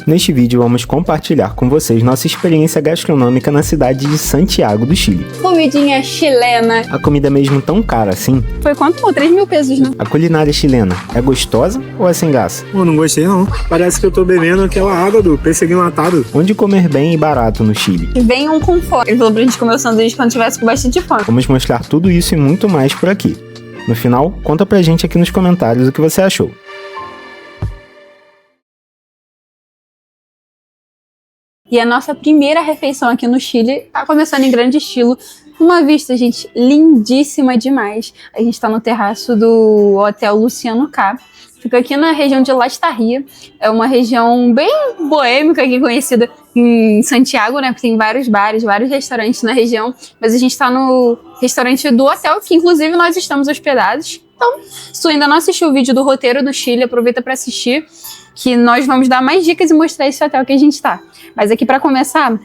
Neste vídeo vamos compartilhar com vocês nossa experiência gastronômica na cidade de Santiago do Chile. Comidinha chilena. A comida é mesmo tão cara assim? Foi quanto? Pô, 3 mil pesos, né? A culinária chilena é gostosa ou é sem graça? Pô, não gostei não. Parece que eu tô bebendo aquela água do pêssego enlatado. Onde comer bem e barato no Chile? Venham com fome. Ele falou pra gente comer o sanduíche quando tivesse com bastante fome. Vamos mostrar tudo isso e muito mais por aqui. No final, conta pra gente aqui nos comentários o que você achou. E a nossa primeira refeição aqui no Chile tá começando em grande estilo. Uma vista, gente, lindíssima demais. A gente tá no terraço do Hotel Luciano K. Fica aqui na região de Las Tarrias. É uma região bem boêmica aqui, conhecida em Santiago, né? Porque tem vários bares, vários restaurantes na região. Mas a gente tá no restaurante do hotel, que inclusive nós estamos hospedados. Então, se tu ainda não assistiu o vídeo do roteiro do Chile, aproveita para assistir, que nós vamos dar mais dicas e mostrar esse hotel que a gente tá. Mas aqui para começar,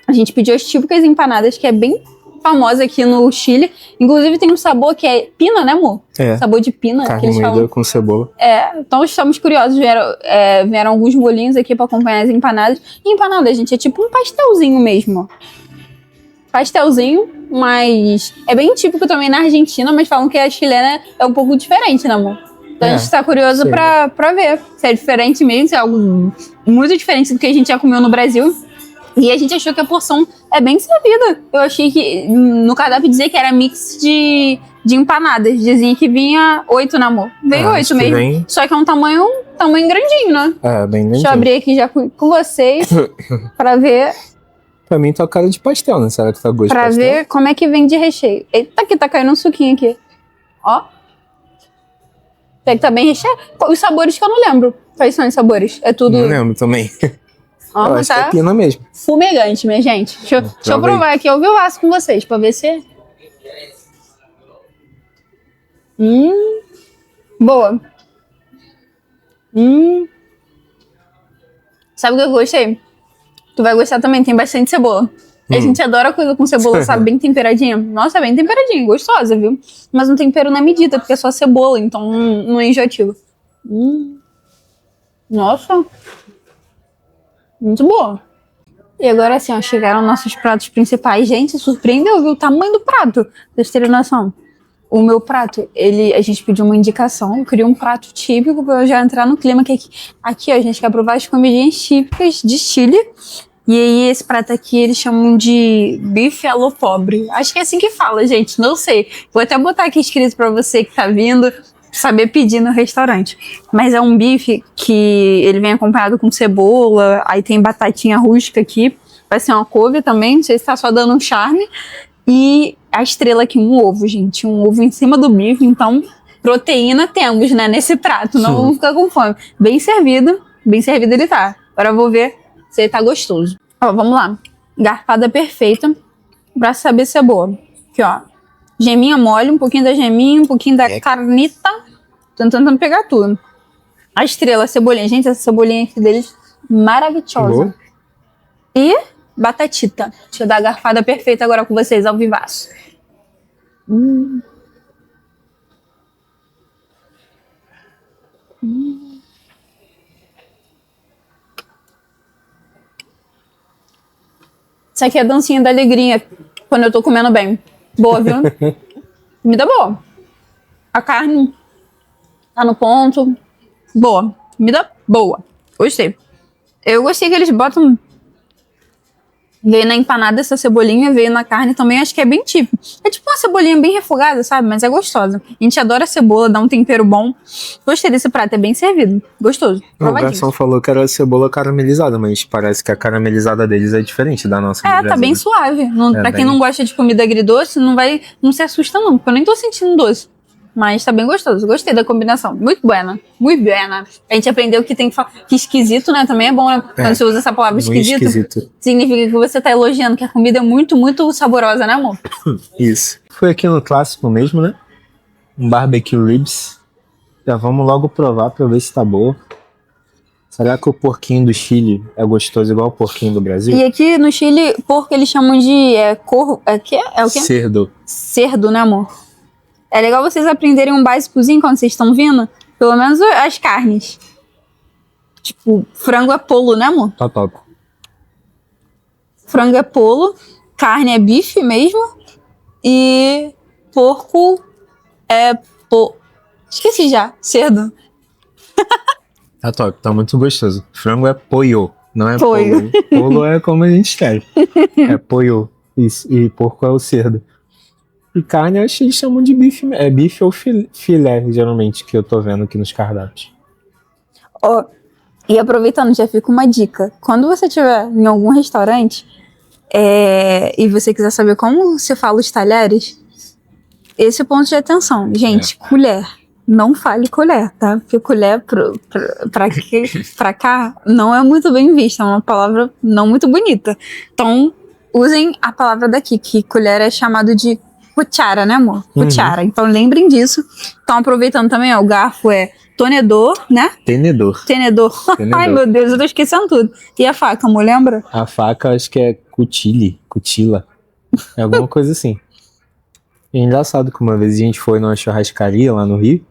a gente pediu as típicas empanadas, que é bem famosa aqui no Chile. Inclusive tem um sabor que é pina, né, amor? É. Sabor de pina. Carne que eles moída falam. com cebola. Então estamos curiosos. Vieram alguns bolinhos aqui para acompanhar as empanadas. E empanada, gente, é tipo um pastelzinho mesmo. Pastelzinho, mas é bem típico também na Argentina, mas falam que a chilena é um pouco diferente, né, amor? Então a gente tá curioso pra ver se é diferente mesmo, se é algo muito diferente do que a gente já comeu no Brasil. E a gente achou que a porção é bem servida. Eu achei que no cardápio dizia que era mix de empanadas. Dizia que vinha 8, né, amor? Veio 8 mesmo. Vem... Só que é um tamanho grandinho, né? É, bem grandinho. Deixa eu abrir aqui já com vocês pra ver. Pra mim tá cara de pastel, né? Será que tá gosto de Pra pastel? ver como é que vem de recheio. Eita, aqui tá caindo um suquinho aqui. Ó. Até que tá bem recheado. Os sabores que eu não lembro. Quais são os sabores? É tudo... Não lembro também. Ó, Eu acho tá que é pina mesmo. fumegante, minha gente. Deixa eu provar aqui ao vivaço com vocês, pra ver se... Boa. Sabe o que eu gostei? Tu vai gostar também, tem bastante cebola. A gente adora coisa com cebola, sabe? Bem temperadinha. Nossa, bem temperadinha, gostosa, viu? Mas um tempero na medida, porque é só cebola, então não é enjoativo. Nossa. Muito boa. E agora assim, ó, chegaram nossos pratos principais. Gente, surpreendeu, viu? O tamanho do prato. Vocês terem noção. O meu prato, a gente pediu uma indicação. Eu queria um prato típico pra eu já entrar no clima. Que aqui, ó, a gente quer provar as comidinhas típicas de Chile. E aí, esse prato aqui, eles chamam de bife à lo pobre. Acho que é assim que fala, gente. Não sei. Vou até botar aqui escrito pra você que tá vindo saber pedir no restaurante. Mas é um bife que ele vem acompanhado com cebola. Aí tem batatinha rústica aqui. Vai ser uma couve também. Não sei se tá só dando um charme. E a estrela aqui, um ovo, gente. Um ovo em cima do bife. Então, proteína temos, né? Nesse prato. Não vamos ficar com fome. Bem servido. Bem servido ele tá. Agora eu vou ver se ele tá gostoso. Ó, vamos lá. Garfada perfeita pra saber se é boa. Aqui, ó. Geminha mole, um pouquinho da geminha, um pouquinho da carnita. Tô tentando pegar tudo. A estrela, a cebolinha. Gente, essa cebolinha aqui deles, maravilhosa. Boa. E batatita. Deixa eu dar a garfada perfeita agora com vocês, ao vivaço. Isso aqui é a dancinha da alegria quando eu tô comendo bem. Boa, viu? Comida boa. A carne tá no ponto. Boa. Comida boa. Gostei. Eu gostei que eles botam... Veio na empanada essa cebolinha, veio na carne também, acho que é bem típico. É tipo uma cebolinha bem refogada, sabe? Mas é gostosa. A gente adora cebola, dá um tempero bom. Gostei desse prato, é bem servido. Gostoso. O garçom falou que era cebola caramelizada, mas parece que a caramelizada deles é diferente da nossa. Tá bem suave. Pra quem não gosta de comida agridoce, não se assusta não, porque eu nem tô sentindo doce. Mas tá bem gostoso. Gostei da combinação. Muito buena. Muito buena. A gente aprendeu que tem que falar que esquisito, né? Também é bom, né? Quando você usa essa palavra esquisito. Significa que você tá elogiando que a comida é muito, muito saborosa, né, amor? Isso. Foi aqui no clássico mesmo, né? Um barbecue ribs. Já vamos logo provar pra ver se tá boa. Será que o porquinho do Chile é gostoso igual o porquinho do Brasil? E aqui no Chile, porco eles chamam de é o quê? Cerdo. Cerdo, né, amor? É legal vocês aprenderem um básicozinho quando vocês estão vindo. Pelo menos as carnes. Tipo, O frango é polo, né, amor? Tá top. Frango é polo, carne é bife mesmo e porco é esqueci já, cerdo. Tá top, tá muito gostoso. Frango é poio, não é Poio. polo. Polo é como a gente escreve. É poio. Isso. E porco é o cerdo. E carne, acho que eles chamam de bife. É bife ou filé, geralmente, que eu tô vendo aqui nos cardápios. Ó, e aproveitando, já fica uma dica. Quando você estiver em algum restaurante e você quiser saber como se fala os talheres, esse é o ponto de atenção. Gente, colher. Não fale colher, tá? Porque colher pra cá não é muito bem vista. É uma palavra não muito bonita. Então, usem a palavra daqui, que colher é chamado de cuchara, né, amor? Cuchara. Então, lembrem disso. Então, aproveitando também, ó, o garfo é tonedor, né? Tenedor. Tenedor. Ai, meu Deus, eu tô esquecendo tudo. E a faca, amor, lembra? A faca, acho que é cutila. É alguma coisa assim. E é engraçado que uma vez a gente foi numa churrascaria lá no Rio,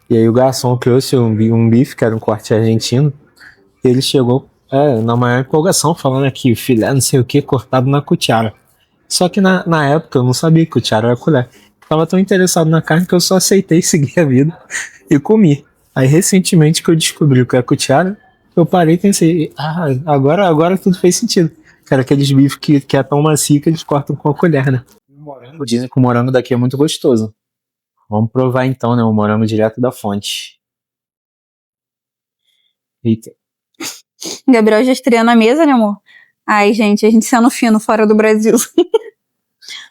e aí o garçom trouxe um bife, que era um corte argentino, e ele chegou na maior empolgação, falando aqui, filé não sei o que, cortado na cuchara. Só que na época eu não sabia que cuchara era colher. Tava tão interessado na carne que eu só aceitei seguir a vida e comi. Aí recentemente que eu descobri o que é cuchara, eu parei e pensei, agora tudo fez sentido. Cara, aqueles bifes que é tão macio que eles cortam com a colher, né? Dizem que o morango daqui é muito gostoso. Vamos provar então, né? O morango direto da fonte. Eita. Gabriel já estreando a mesa, né, amor? Ai, gente, a gente sendo fino fora do Brasil.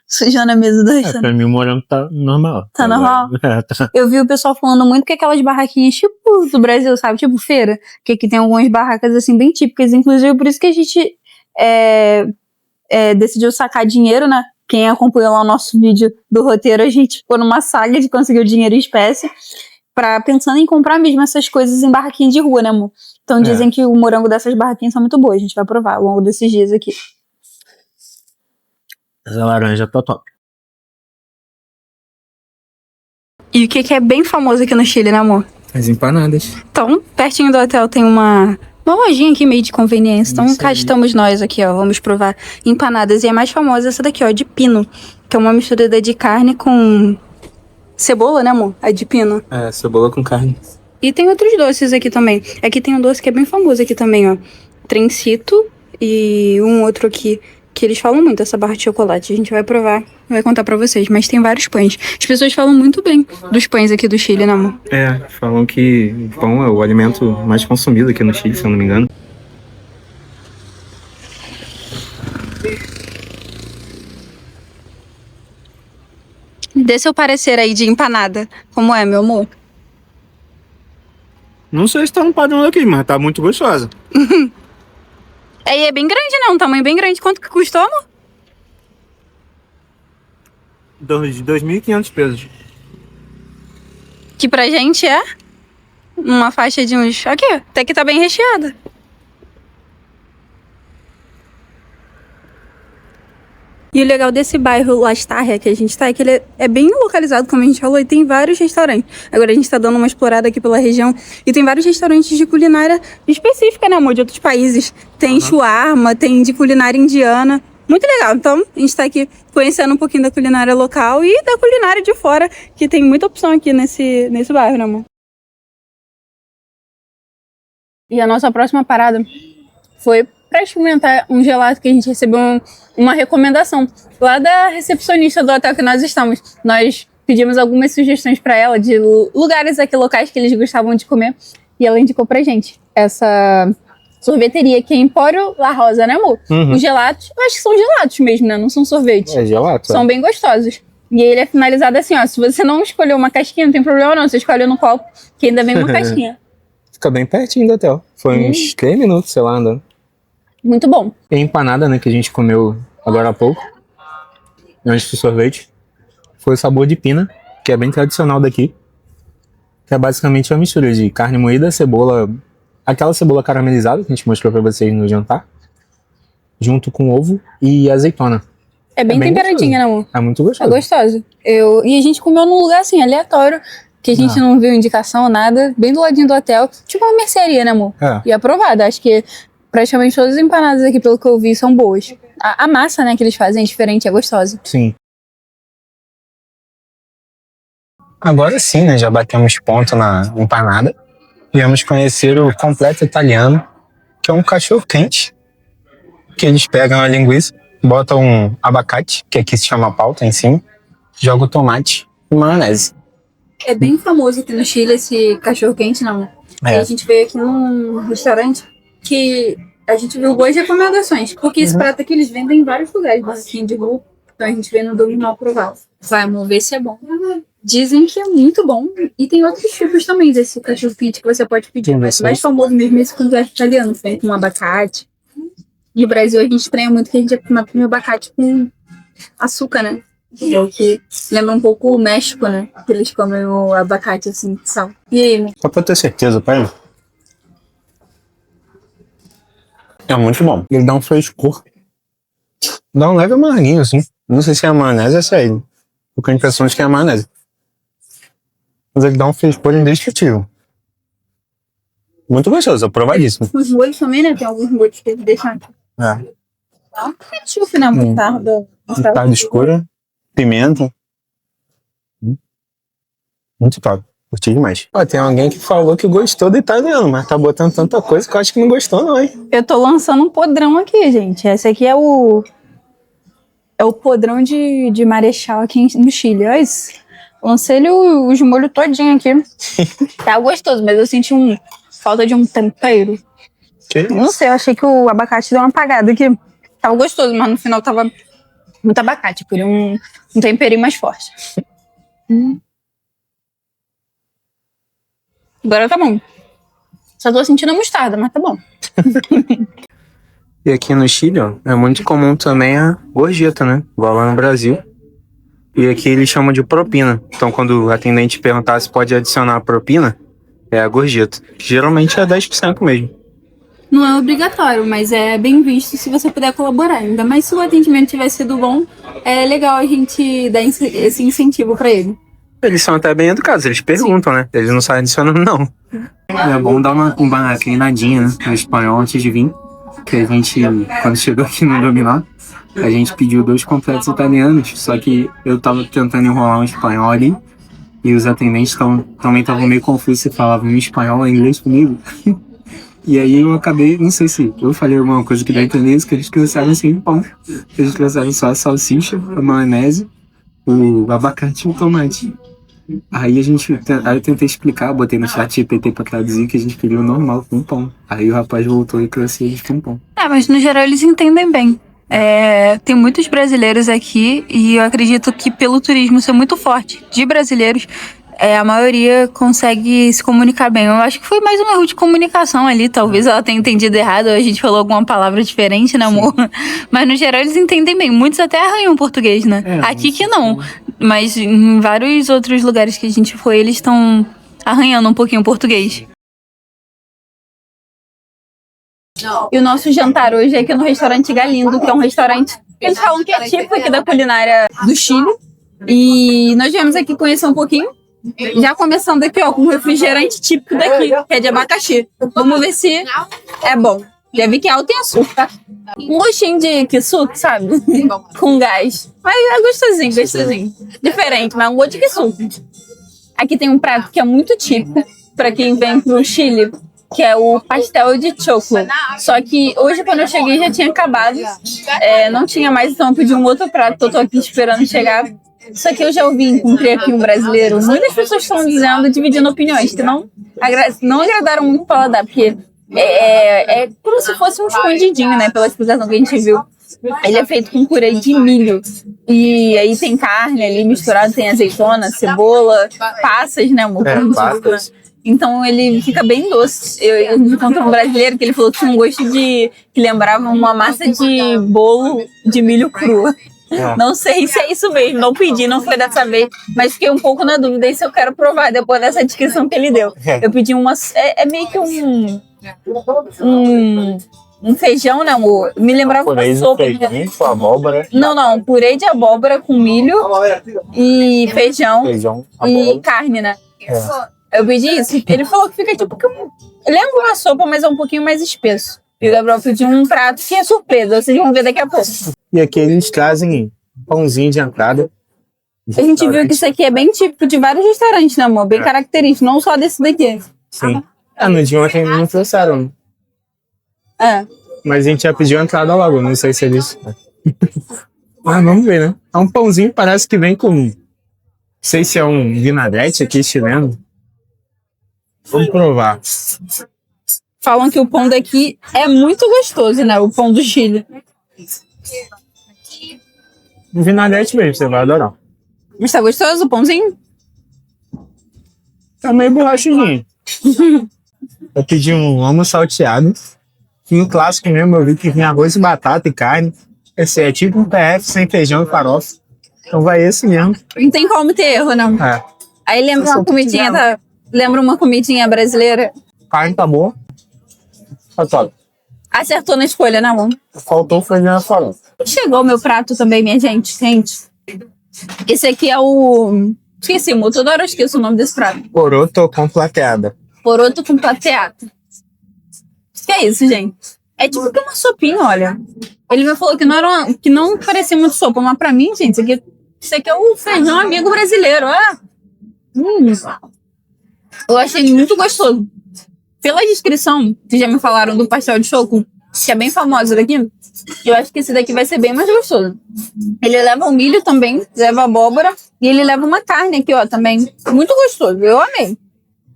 Sujando a mesa do restaurante. Pra mim o morango tá normal. Tá normal? Tá. Eu vi o pessoal falando muito que aquelas barraquinhas tipo do Brasil, sabe? Tipo feira. Que aqui tem algumas barracas assim bem típicas. Inclusive por isso que a gente decidiu sacar dinheiro, né? Quem acompanhou lá o nosso vídeo do roteiro, a gente ficou numa saga de conseguir o dinheiro em espécie. Pensando em comprar mesmo essas coisas em barraquinha de rua, né, amor? Então dizem que o morango dessas barraquinhas são muito boas. A gente vai provar ao longo desses dias aqui. Essa laranja tá top. E o que é bem famoso aqui no Chile, né, amor? As empanadas. Então, pertinho do hotel tem uma lojinha aqui meio de conveniência. Então, cá estamos nós aqui, ó. Vamos provar empanadas. E a mais famosa é essa daqui, ó, de pino. Que é uma mistura de carne com cebola, né, amor? A de pino. É, cebola com carne. E tem outros doces aqui também. Aqui tem um doce que é bem famoso aqui também, ó. Trencito e um outro aqui que eles falam muito, essa barra de chocolate. A gente vai provar, vai contar pra vocês. Mas tem vários pães. As pessoas falam muito bem dos pães aqui do Chile, né, amor? Falam que o pão é o alimento mais consumido aqui no Chile, se eu não me engano. Dê seu parecer aí de empanada. Como é, meu amor? Não sei se tá no padrão daqui, mas tá muito gostosa. É bem grande, né? Um tamanho bem grande. Quanto que custou, amor? De 2.500 pesos. Que pra gente é uma faixa de uns... Aqui, até que tá bem recheada. E o legal desse bairro Lastarria que a gente tá é que ele é bem localizado, como a gente falou, e tem vários restaurantes. Agora a gente tá dando uma explorada aqui pela região e tem vários restaurantes de culinária específica, né, amor? De outros países. Tem shawarma, tem de culinária indiana. Muito legal. Então, a gente tá aqui conhecendo um pouquinho da culinária local e da culinária de fora, que tem muita opção aqui nesse bairro, né, amor? E a nossa próxima parada foi para experimentar um gelato que a gente recebeu uma recomendação lá da recepcionista do hotel que nós estamos. Nós pedimos algumas sugestões para ela de lugares aqui locais que eles gostavam de comer e ela indicou pra gente essa sorveteria que é Empório La Rosa, né, amor? Os gelatos, eu acho que são gelatos mesmo, né? Não são sorvetes. É gelato. São bem gostosos. E ele é finalizado assim, ó. Se você não escolheu uma casquinha, não tem problema não. Você escolhe no copo, que ainda vem uma casquinha. Fica bem pertinho do hotel. Foi uns 3 minutos, sei lá, andando. Muito bom. E a empanada, né, que a gente comeu agora há pouco, antes do sorvete, foi o sabor de pina, que é bem tradicional daqui. Que é basicamente uma mistura de carne moída, cebola, aquela cebola caramelizada que a gente mostrou pra vocês no jantar, junto com ovo e azeitona. É bem temperadinha, né, amor? É muito É gostoso. gostoso. E a gente comeu num lugar assim, aleatório, que a gente não viu indicação, nada, bem do ladinho do hotel, tipo uma mercearia, né, amor? É. E aprovada. Acho que praticamente todas as empanadas aqui, pelo que eu vi, são boas. A massa, né, que eles fazem é diferente, é gostosa. Sim. Agora sim, né? Já batemos ponto na empanada. Viemos conhecer o completo italiano, que é um cachorro-quente, que eles pegam a linguiça, botam um abacate, que aqui se chama palta, em cima, jogam tomate e maionese. É bem famoso aqui no Chile esse cachorro-quente, não. É. E a gente veio aqui num restaurante que a gente viu boas recomendações, porque esse prato aqui eles vendem em vários lugares, barraquinha de rua, então a gente veio no Dominó provar. Vamos ver se é bom. Dizem que é muito bom, e tem outros tipos também desse cachorro-quente que você pode pedir, mas o mais famoso mesmo é esse completo italiano, feito com abacate. No Brasil a gente estranha muito que a gente é comer abacate com açúcar, né? Que lembra um pouco o México, né? Que eles comem o abacate assim, sal. E aí, amor? Só pra ter certeza, pai. É muito bom. Ele dá um frescor. Dá um leve amarguinho, assim. Não sei se é a maionese ou se é ele. Eu tenho a impressão de que é a maionese. Mas ele dá um frescor indescritível. Muito gostoso, aprovadíssimo. Os molhos também, né? Tem alguns molhos que eles deixam aqui. É. Ketchup, né? Mostarda. Mostarda escura, pimenta. Muito top. Curti demais. Ó, tem alguém que falou que gostou do italiano, mas tá botando tanta coisa que eu acho que não gostou não, hein? Eu tô lançando um podrão aqui, gente. Esse aqui é o podrão de Marechal aqui no Chile. Olha isso. Lancei ele os molhos todinho aqui. Tá gostoso, mas eu senti falta de um tempero. Que isso? Não sei, eu achei que o abacate deu uma apagada aqui. Tava gostoso, mas no final tava muito abacate. Eu queria um temperinho mais forte. Agora tá bom. Só tô sentindo a mostarda, mas tá bom. E aqui no Chile, ó, é muito comum também a gorjeta, né? Igual lá no Brasil. E aqui eles chamam de propina. Então quando o atendente perguntar se pode adicionar a propina, é a gorjeta. Geralmente é 10% mesmo. Não é obrigatório, mas é bem visto se você puder colaborar. Ainda mais se o atendimento tiver sido bom, é legal a gente dar esse incentivo pra ele. Eles são até bem educados, eles perguntam, né? Eles não saem adicionando, não. É bom dar uma treinadinha, né, no espanhol antes de vir. Que a gente, quando chegou aqui no Dominó, a gente pediu 2 completos italianos, só que eu tava tentando enrolar um espanhol ali, e os atendentes também estavam meio confusos se falavam em espanhol ou em inglês comigo. E aí eu acabei, não sei se eu falei alguma coisa que dá a entender, que eles trouxeram assim pão. Eles trouxeram só a salsicha, a maionese, o abacate e o tomate. Aí eu tentei explicar, botei no chat GPT pra traduzir que a gente pediu normal com pão. Aí o rapaz voltou e trouxe eles com pão. Mas no geral eles entendem bem. Tem muitos brasileiros aqui e eu acredito que pelo turismo ser muito forte de brasileiros, a maioria consegue se comunicar bem. Eu acho que foi mais um erro de comunicação ali. Talvez ela tenha entendido errado, a gente falou alguma palavra diferente, né, amor? Mas no geral eles entendem bem. Muitos até arranham português, né? Aqui que não. Mas em vários outros lugares que a gente foi, eles estão arranhando um pouquinho o português. E o nosso jantar hoje é aqui no restaurante Galindo, que é um restaurante que eles falam que é típico aqui da culinária do Chile. E nós viemos aqui conhecer um pouquinho. Já começando aqui, ó, com um refrigerante típico daqui, que é de abacaxi. Vamos ver se é bom. Já vi que é alto em açúcar. Um gostinho de kisuke, sabe? Com gás. Mas é gostosinho. Diferente, mas um gosto de kisuke. Aqui tem um prato que é muito típico pra quem vem pro Chile, que é o pastel de choclo. Só que hoje, quando eu cheguei, já tinha acabado. Não tinha mais, então eu pedi um outro prato que eu tô aqui esperando chegar. Só que eu já encontrei aqui um brasileiro. Muitas pessoas estão dizendo, dividindo opiniões, que não agradaram muito o paladar, porque é como se fosse um escondidinho, né? Pela explicação que a gente viu. Ele é feito com purê de milho. E aí tem carne ali misturado, tem azeitona, cebola, passas, né, amor? Passas. Então ele fica bem doce. Eu encontrei um brasileiro que ele falou que tinha um gosto que lembrava uma massa de bolo de milho cru. Não sei se é isso mesmo, não pedi, não foi dessa vez, mas fiquei um pouco na dúvida, e se eu quero provar depois dessa descrição que ele deu. Eu pedi meio que um feijão, né, amor? Me lembrava uma sopa. Feijão com abóbora. Não, purê de abóbora com milho e feijão e carne, né? Eu pedi isso. Ele falou que fica tipo... Lembra uma sopa, mas é um pouquinho mais espesso. E o Gabriel pediu um prato que é surpresa. Vocês vão ver daqui a pouco. E aqui eles trazem pãozinho de entrada. A gente viu que isso aqui é bem típico de vários restaurantes, né, amor? Bem característico, não só desse daqui. Sim. No de ontem não trouxeram. É. Mas a gente já pediu a entrada logo, não sei se eles... Mas vamos ver, né? É um pãozinho, parece que vem com... Não sei se é um vinagrete aqui chileno. Vamos provar. Falam que o pão daqui é muito gostoso, né? O pão do Chile. Um vinagrete mesmo, você vai adorar. Mas tá gostoso o pãozinho? Tá meio borrachudinho. Eu pedi um lomo salteado. E o clássico mesmo, eu vi que vinha arroz e batata e carne. Esse é tipo um PF sem feijão e farofa. Então vai esse mesmo. Não tem como ter erro, não. É. Aí lembra uma comidinha lembra uma comidinha brasileira? Carne tá boa. Tá top. Acertou na escolha, né, amor? Faltou feijão e farofa. Chegou o meu prato também, minha gente. Gente, esse aqui é o... Esqueci, amor. Toda hora eu esqueço o nome desse prato. Poroto com plateada. Poroto com plateado. O que é isso, gente? É tipo que uma sopinha, olha. Ele me falou que que não parecia muito sopa, mas pra mim, gente, isso aqui é o feijão amigo brasileiro, ó. Eu achei muito gostoso. Pela descrição, que já me falaram do pastel de choco, que é bem famoso daqui, eu acho que esse daqui vai ser bem mais gostoso. Ele leva o milho também, leva abóbora, e ele leva uma carne aqui, ó, também. Muito gostoso, eu amei.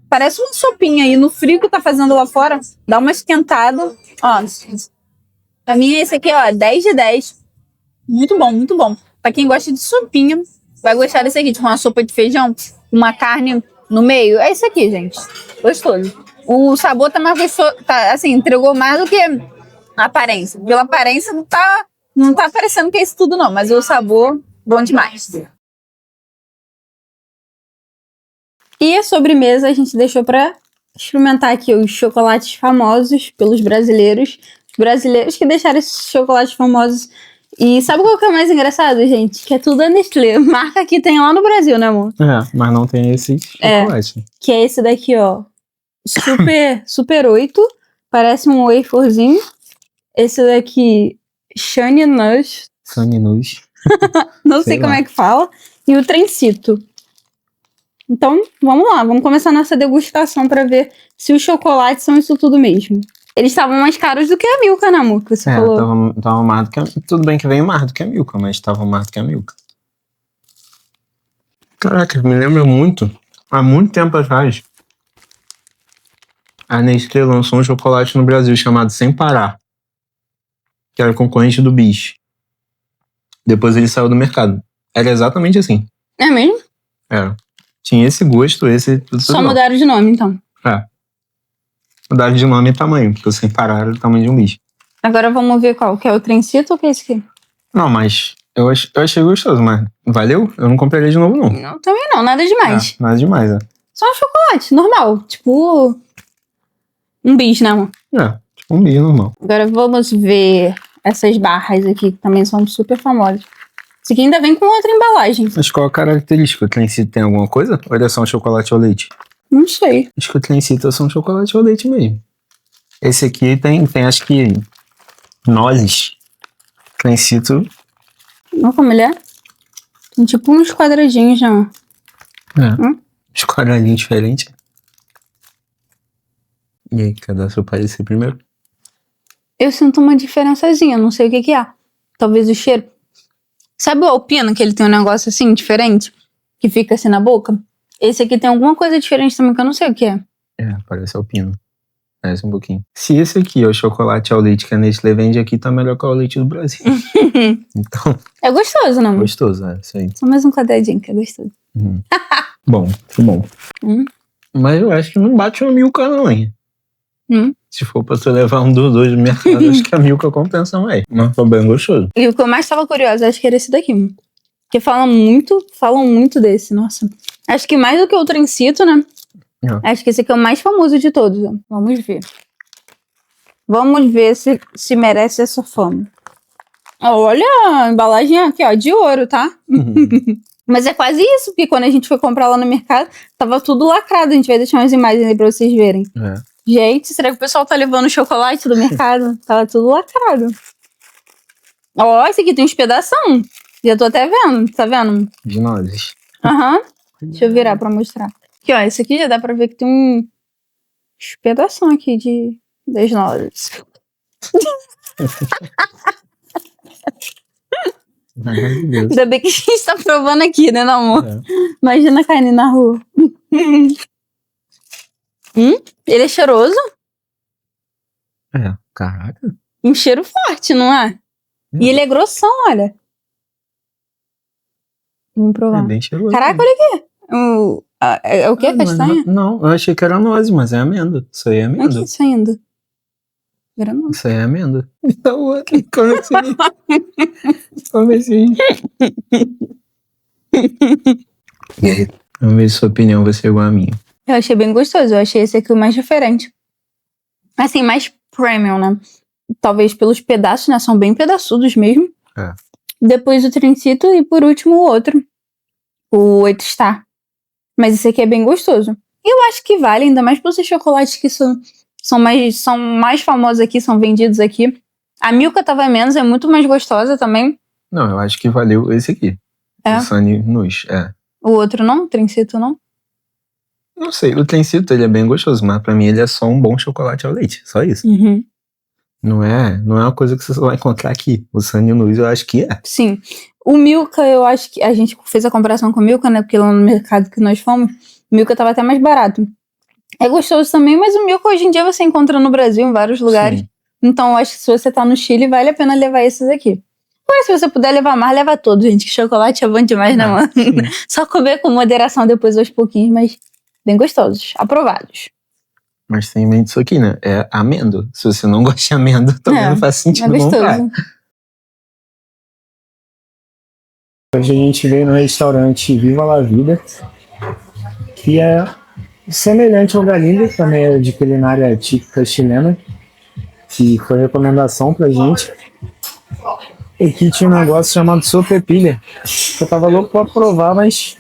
Parece uma sopinha aí no frio que tá fazendo lá fora. Dá uma esquentada. Ó, pra mim esse aqui, ó, 10 de 10. Muito bom, muito bom. Pra quem gosta de sopinha, vai gostar desse aqui. Tipo uma sopa de feijão, uma carne no meio. É isso aqui, gente. Gostoso. O sabor tá mais gostoso. Tá, assim, entregou mais do que a aparência. Pela aparência não tá parecendo que é isso tudo, não. Mas o sabor, bom demais. E a sobremesa a gente deixou pra experimentar aqui os chocolates famosos pelos brasileiros. Os brasileiros que deixaram esses chocolates famosos. E sabe qual que é o mais engraçado, gente? Que é tudo a Nestlé. Marca que tem lá no Brasil, né, amor? É, mas não tem esse chocolate. Que é esse daqui, ó. Super 8. Parece um waferzinho. Esse daqui, Shiny Nush. Shiny Nush. Não sei como é que fala. E o Trencito. Então, vamos lá. Vamos começar nossa degustação para ver se os chocolates são isso tudo mesmo. Eles estavam mais caros do que a Milka, né, amor? Que você falou. Tava mais do que a... Tudo bem que veio mais do que a Milka, mas tava mais do que a Milka. Caraca, me lembra muito. Há muito tempo atrás, a Nestlé lançou um chocolate no Brasil chamado Sem Parar, que era concorrente do Bis. Depois ele saiu do mercado. Era exatamente assim. É mesmo? Era. Tinha esse gosto, tudo Só mudaram de nome, então. É. Mudaram de nome e tamanho, porque o Sem Parar era o tamanho de um bicho. Agora vamos ver qual, que é o Trencito ou que é esse aqui? Não, mas eu achei gostoso, mas valeu? Eu não compraria de novo, não. Não, também não, nada demais. Nada demais, é. Só um chocolate, normal. Tipo, um bis, né, amor? É, tipo um bicho normal. Agora vamos ver essas barras aqui, que também são super famosas. Esse aqui ainda vem com outra embalagem. Mas qual a característica? O Trencito tem alguma coisa? Ou ele é só um chocolate ao leite? Não sei. Acho que o Trencito é só um chocolate ao leite mesmo. Esse aqui tem acho que nozes. Trencito. Olha como ele é. Tem tipo uns quadradinhos já. Os quadradinhos diferentes. E aí, cadê a sua parecer primeiro? Eu sinto uma diferençazinha, não sei o que que é. Talvez o cheiro. Sabe o alpino, que ele tem um negócio assim, diferente? Que fica assim na boca? Esse aqui tem alguma coisa diferente também, que eu não sei o que é. É, parece alpino. Parece um pouquinho. Se esse aqui é o chocolate ao leite que a Nestlé vende aqui, tá melhor que o ao leite do Brasil. Então... É gostoso, não? Gostoso, é. Isso aí. Só mais um quadradinho, que é gostoso. Bom, muito bom. Mas eu acho que não bate uma Milka, não, hein? Se for pra tu levar um dos dois do mercado, acho que a Milka compensa mais. Mas foi bem gostoso. E o que eu mais tava curiosa, acho que era esse daqui. Porque falam muito desse, nossa. Acho que mais do que o Trencito, né? Acho que esse aqui é o mais famoso de todos. Ó. Vamos ver. Vamos ver se merece essa fama. Olha a embalagem aqui, ó, de ouro, tá? Mas é quase isso, porque quando a gente foi comprar lá no mercado, tava tudo lacrado. A gente vai deixar umas imagens aí pra vocês verem. É. Gente, será que o pessoal tá levando chocolate do mercado? Tava tudo lacrado. Ó, esse aqui tem uns pedação. Já tô até vendo, tá vendo? De nozes. Aham. Deixa eu virar pra mostrar. Aqui, ó, esse aqui já dá pra ver que tem uns pedação aqui das nozes. Maravilhoso. Ainda bem que a gente tá provando aqui, né, amor? É. Imagina caindo na rua. Ele é cheiroso? É, caraca. Um cheiro forte, não é? E ele é grossão, olha. Vamos provar. É bem cheiroso. Caraca, olha aqui. É o que? Castanha? Não, eu achei que era noz, mas é amêndoa. Isso aí é Olha aqui, amêndoa. isso ainda. Era não. Isso aí é amêndoa. Então, come assim. Come assim. Vamos ver se sua opinião vai ser igual a minha. Eu achei bem gostoso. Eu achei esse aqui o mais diferente. Assim, mais premium, né? Talvez pelos pedaços, né? São bem pedaçudos mesmo. É. Depois o Trincito e por último o outro. O 8 Star. Mas esse aqui é bem gostoso. E eu acho que vale, ainda mais por esses chocolates que são mais famosos aqui, são vendidos aqui. A Milka tava menos, é muito mais gostosa também. Não, eu acho que valeu esse aqui. É? O Sunny Nus, é. O outro não? O Trincito não? Não sei, o Trencito ele é bem gostoso, mas pra mim ele é só um bom chocolate ao leite, só isso. Uhum. Não é uma coisa que você só vai encontrar aqui. O Sunny Nus eu acho que é. Sim. O Milka, eu acho que a gente fez a comparação com o Milka, né? Porque lá no mercado que nós fomos, o Milka tava até mais barato. É gostoso também, mas o Milka hoje em dia você encontra no Brasil, em vários lugares. Sim. Então eu acho que se você tá no Chile, vale a pena levar esses aqui. Agora, se você puder levar mais, leva todos, gente. Que chocolate é bom demais, né, mano? Sim. Só comer com moderação depois aos pouquinhos, mas bem gostosos. Aprovados. Mas tem em mente isso aqui, né? É amêndoa. Se você não gosta de amêndoa, também não faz É sentido comprar. gostoso. Hoje a gente veio no restaurante Viva La Vida, que é semelhante ao Galindo, também é de culinária típica chilena, que foi recomendação pra gente. E aqui tinha um negócio chamado sopepilha, que eu tava louco pra provar, mas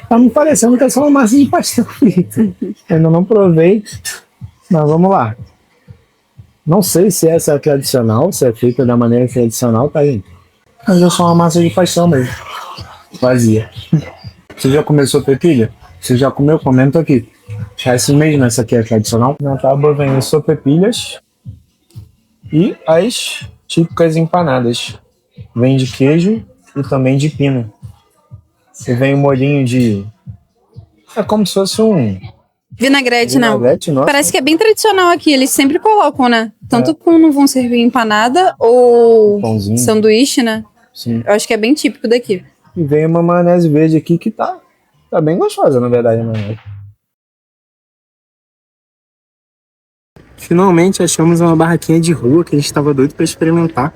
tá me parecendo que é só uma massa de pastel frita. Ainda não provei, mas vamos lá. Não sei se essa é a tradicional, se é feita da maneira tradicional, tá, gente? Mas é só uma massa de pastel mesmo. Vazia. Você já comeu sopepilha? Você já comeu? Comenta aqui. É assim mesmo, essa aqui é tradicional. Na tábua vem as sopepilhas e as típicas empanadas. Vem de queijo e também de pina. E vem um molhinho de... É como se fosse um... Vinagrete, não. vinagrete, nossa. Parece que é bem tradicional aqui. Eles sempre colocam, né? Tanto quando vão servir empanada ou Pãozinho. sanduíche, né? Sim. Eu acho que é bem típico daqui. E vem uma maionese verde aqui que tá bem gostosa, na verdade, a maionese. Finalmente achamos uma barraquinha de rua que a gente tava doido pra experimentar.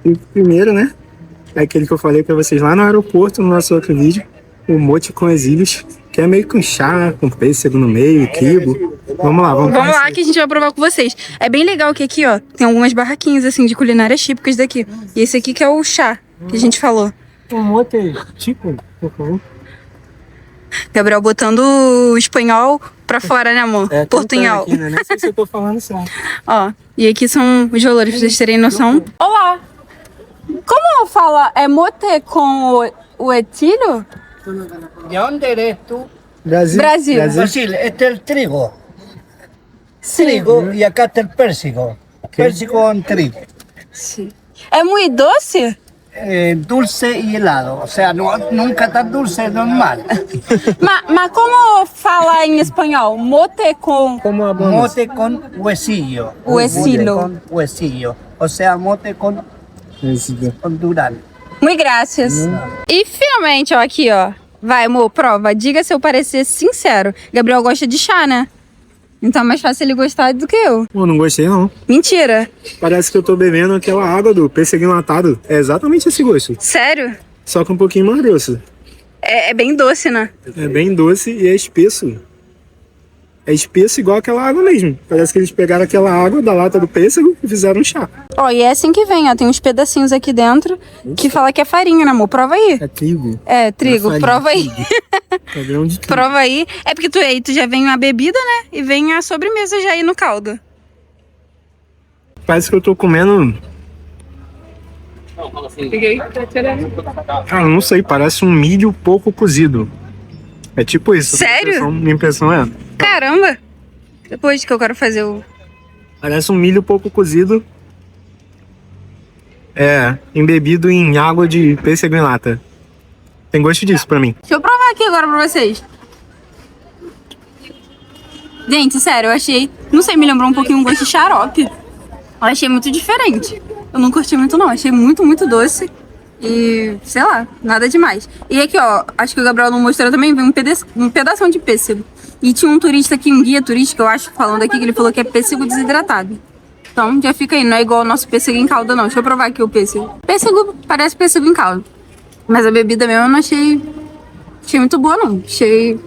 E o primeiro, né? É aquele que eu falei pra vocês lá no aeroporto, no nosso outro vídeo. O mote com exílios, que é meio com chá, com pêssego no meio, quibo. Vamos lá, vamos Vamos lá que a gente vai provar com vocês. É bem legal que aqui, ó, tem algumas barraquinhas, assim, de culinárias típicas daqui. E esse aqui que é o chá, que a gente falou. Um mote tipo, por favor. Gabriel botando o espanhol pra fora, né, amor? Portunhol. Aqui, né? Nem sei se eu tô falando certo. Ó, e aqui são os valores pra vocês terem noção. Olá! Como fala? É mote com o etilho? ¿De dónde eres tú? Brasil. Brasil. Brasil, este es el trigo. Trigo y acá está el pérsico. Pérsico con trigo. Sim. É muito doce? Dulce y helado. O sea, nunca tan dulce, es normal. Mas como fala em espanhol? Mote com... Como a banda. Mote con huesillo. Huesillo. Mote con huesillo. O sea, mote con dural. Muito graças. E finalmente, ó, aqui, ó. Vai, amor, prova. Diga seu parecer sincero. Gabriel gosta de chá, né? Então é mais fácil ele gostar do que eu. Pô, não gostei não. Mentira. Parece que eu tô bebendo aquela água do pêssego enlatado. É exatamente esse gosto. Sério? Só que um pouquinho mais grosso. É bem doce, né? É bem doce e é espesso. É espesso igual aquela água mesmo. Parece que eles pegaram aquela água da lata do pêssego e fizeram um chá. Ó, e é assim que vem, ó. Tem uns pedacinhos aqui dentro que fala que é farinha, né, amor? Prova aí. É trigo. É, trigo. farinha, Prova aí. Padrão de trigo. Prova aí. É porque tu já vem a bebida, né? E vem a sobremesa já aí no caldo. Parece que eu tô comendo... Ah, não sei, parece um milho pouco cozido. É tipo isso. Sério? Minha impressão é. Caramba! Depois que eu quero fazer o... Parece um milho pouco cozido. Embebido em água de pêssego em lata. Tem gosto disso pra mim. Deixa eu provar aqui agora pra vocês. Gente, sério, eu achei... Não sei, me lembrou um pouquinho um gosto de xarope. Eu achei muito diferente. Eu não curti muito não, achei muito, muito doce. E, sei lá, nada demais. E aqui, ó, acho que o Gabriel não mostrou também, vem um pedação de pêssego. E tinha um turista aqui, um guia turístico, eu acho, falando aqui, que ele falou que é pêssego desidratado. Então, já fica aí, não é igual o nosso pêssego em calda, não. Deixa eu provar aqui o pêssego. Pêssego parece pêssego em calda. Mas a bebida mesmo eu não achei muito boa, não. Achei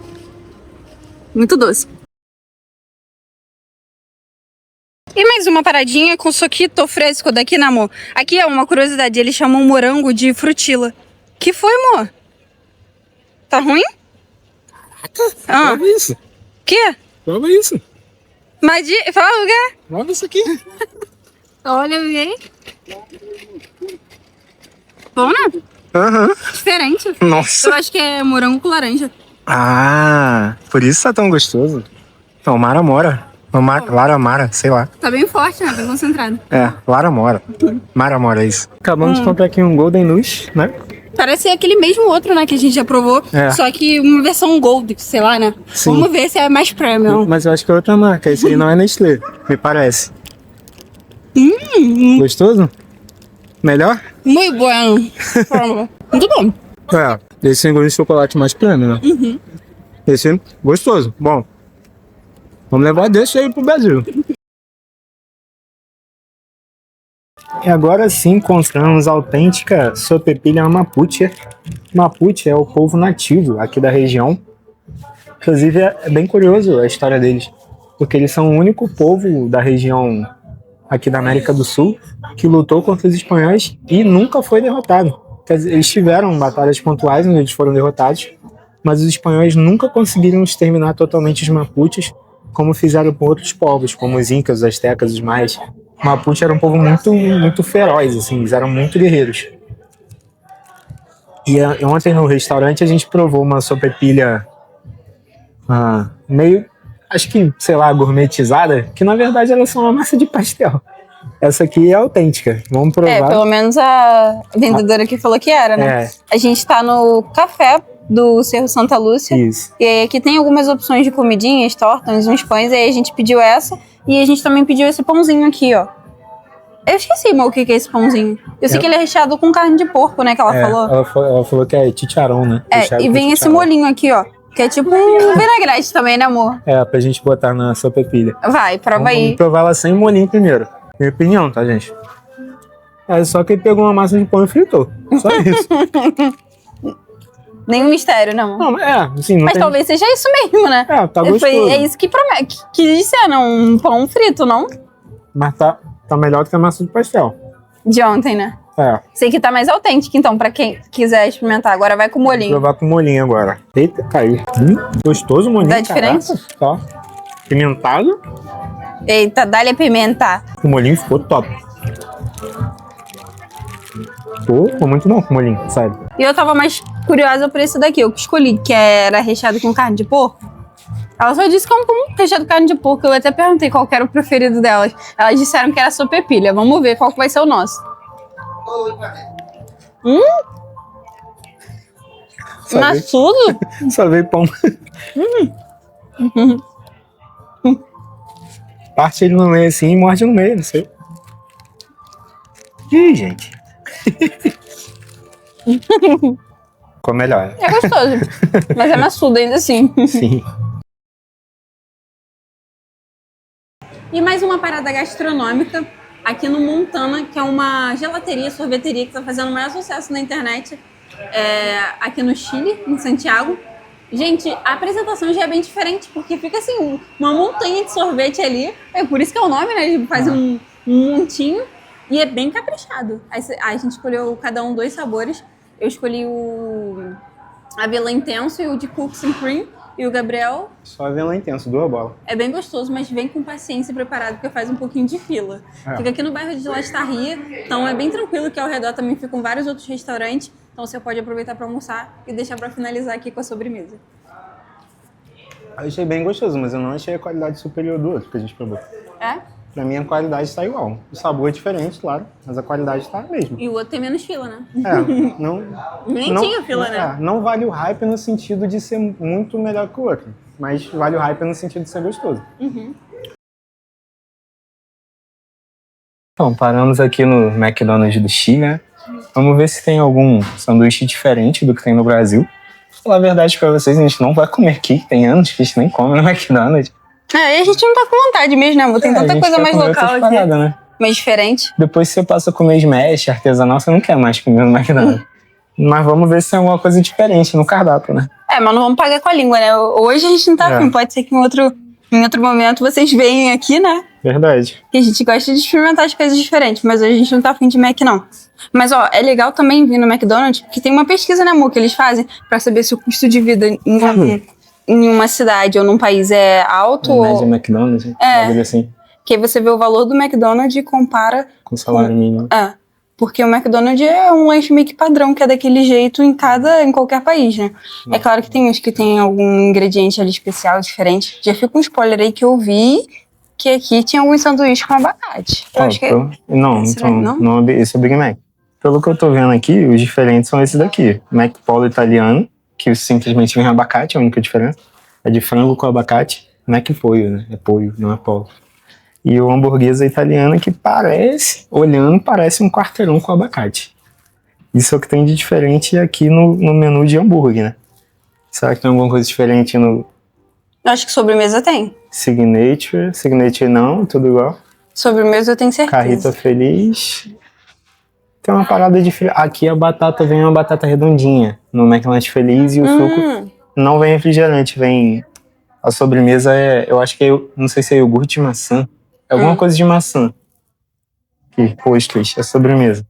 muito doce. E mais uma paradinha com soquito fresco daqui, né, amor? Aqui é uma curiosidade, eles chamam morango de frutila. Que foi, amor? Tá ruim? Prova isso. Quê? Prova isso. Mas fala o quê? Prova isso aqui. Olha, aí. Bom, né? Aham. Diferente. Nossa. Eu acho que é morango com laranja. Ah, por isso tá tão gostoso. Então, Mara Mora. Lara Mara, sei lá. Tá bem forte, né? Bem concentrado. Lara Mora. Mara Mora, é isso. Acabamos de comprar aqui um Golden Luz, né? Parece aquele mesmo outro, né? Que a gente já provou. Só que uma versão Gold, sei lá, né? Sim. Vamos ver se é mais premium. Mas eu acho que é outra marca. Esse aí não é Nestlé, me parece. Gostoso? Melhor? Muito bueno. Muito bom. Esse engoliu de chocolate mais premium, né? Esse gostoso. Bom. Vamos levar desse aí pro Brasil. E agora sim encontramos a autêntica sopepilha Mapuche. Mapuche é o povo nativo aqui da região. Inclusive é bem curioso a história deles, porque eles são o único povo da região aqui da América do Sul que lutou contra os espanhóis e nunca foi derrotado. Quer dizer, eles tiveram batalhas pontuais onde eles foram derrotados, mas os espanhóis nunca conseguiram exterminar totalmente os Mapuches, como fizeram com outros povos, como os Incas, os Aztecas, os Maias. O Mapuche era um povo muito feroz, assim, eles eram muito guerreiros. E ontem no restaurante a gente provou uma sopepilha meio, acho que, sei lá, gourmetizada, que na verdade ela é só uma massa de pastel. Essa aqui é autêntica, vamos provar. Pelo menos a vendedora aqui falou que era, né? A gente tá no café do Cerro Santa Lúcia. Isso. E aí aqui tem algumas opções de comidinhas, tortas, uns pães. E aí a gente pediu essa. E a gente também pediu esse pãozinho aqui, ó. Eu esqueci, o que é esse pãozinho. Eu sei que ele é recheado com carne de porco, né? Que ela falou. Ela falou que é chicharrón, né? E vem esse molhinho aqui, ó. Que é tipo um vinagrete também, né, amor? Pra gente botar na sopepilha. Vai, prova aí. Vamos provar ela sem molhinho primeiro. Minha opinião, tá, gente? É só que ele pegou uma massa de pão e fritou. Só isso. Nenhum mistério, não. Não, assim, não mas tem... talvez seja isso mesmo, né? Tá gostoso. É isso que promete. Que disse, não, um pão frito, não? Mas tá melhor do que a massa de pastel. De ontem, né? Sei que tá mais autêntico, então, pra quem quiser experimentar. Agora vai com o molhinho. Vou provar com o molhinho agora. Eita, caiu. Gostoso o molhinho. Dá diferença? Tá. Pimentado. Eita, dá-lhe a pimenta. O molhinho ficou top. Ficou muito bom o molhinho, sério. E eu tava mais curiosa por esse daqui. Eu que escolhi, que era recheado com carne de porco. Ela só disse que é um pão recheado com carne de porco. Eu até perguntei qual que era o preferido delas. Elas disseram que era sopepilha. Vamos ver qual que vai ser o nosso. Maçudo? Só veio pão. Parte ele no meio assim e morde no meio, não sei. Ih, gente. Ficou melhor. É gostoso. Mas é maçudo ainda assim. Sim. E mais uma parada gastronômica aqui no Montana, que é uma gelateria, sorveteria que está fazendo o maior sucesso na internet aqui no Chile, em Santiago. Gente, a apresentação já é bem diferente, porque fica assim, uma montanha de sorvete ali. É por isso que é o nome, né? Ele faz um montinho e é bem caprichado. Aí a gente escolheu cada um 2 sabores. Eu escolhi o avelã intenso e o de cookies and cream. E o Gabriel Só avelã intenso, 2 bolas. é bem gostoso, mas vem com paciência e preparado, porque faz um pouquinho de fila. Fica aqui no bairro de Lastarria, então é bem tranquilo, que ao redor também ficam vários outros restaurantes. Então você pode aproveitar para almoçar e deixar para finalizar aqui com a sobremesa. Eu achei bem gostoso, mas eu não achei a qualidade superior do outro que a gente provou. É? Pra mim a qualidade está igual. O sabor é diferente, claro, mas a qualidade está a mesma. E o outro tem menos fila, né? Não... Nem não, tinha fila, né? Não vale o hype no sentido de ser muito melhor que o outro, mas vale o hype no sentido de ser gostoso. Então, paramos aqui no McDonald's do Chile, né? Vamos ver se tem algum sanduíche diferente do que tem no Brasil. Falar a verdade pra vocês, a gente não vai comer aqui, tem anos que a gente nem come no McDonald's. É, e a gente não tá com vontade mesmo, né, amor? Tem A tanta gente coisa quer mais comer local outras aqui, paradas, né? mais diferente. Depois você passa a comer smash, artesanal, você não quer mais comer no McDonald's. Mas vamos ver se tem alguma coisa diferente no cardápio, né? É, mas não vamos pagar com a língua, né? Hoje a gente não tá afim, pode ser que em outro momento vocês venham aqui, né? Verdade. Que a gente gosta de experimentar as coisas diferentes, mas hoje a gente não tá afim de Mac, não. Mas, ó, é legal também vir no McDonald's, que tem uma pesquisa, né, amor, que eles fazem pra saber se o custo de vida em uma cidade ou num país é alto Média ou... McDonald's, assim, Que aí você vê o valor do McDonald's e compara... com salário mínimo. É, porque o McDonald's é um lanche meio que padrão, que é daquele jeito em qualquer país, né? É claro que tem uns que tem algum ingrediente ali especial, diferente. Já fica um spoiler aí que eu vi... que aqui tinha alguns sanduíches com abacate. Eu acho que Não, esse então, não? esse é o Big Mac. Pelo que eu tô vendo aqui, os diferentes são esses daqui. Mac Polo italiano, que simplesmente vem abacate, é a única diferença. É de frango com abacate. Mac Pollo, né? É pollo, não é polo. E o hamburguesa italiana, que parece, olhando, parece um quarteirão com abacate. Isso é o que tem de diferente aqui no menu de hambúrguer, né? Será que tem alguma coisa diferente no Eu acho que sobremesa tem. Signature? Signature não, tudo igual. Sobremesa eu tenho certeza. Carrita Feliz. Tem uma parada diferente. Aqui a batata vem uma batata redondinha no McLanche Feliz e o suco não vem refrigerante, vem... A sobremesa é... Eu acho que é... Não sei se é iogurte de maçã. É alguma coisa de maçã. Aqui, postres, é sobremesa.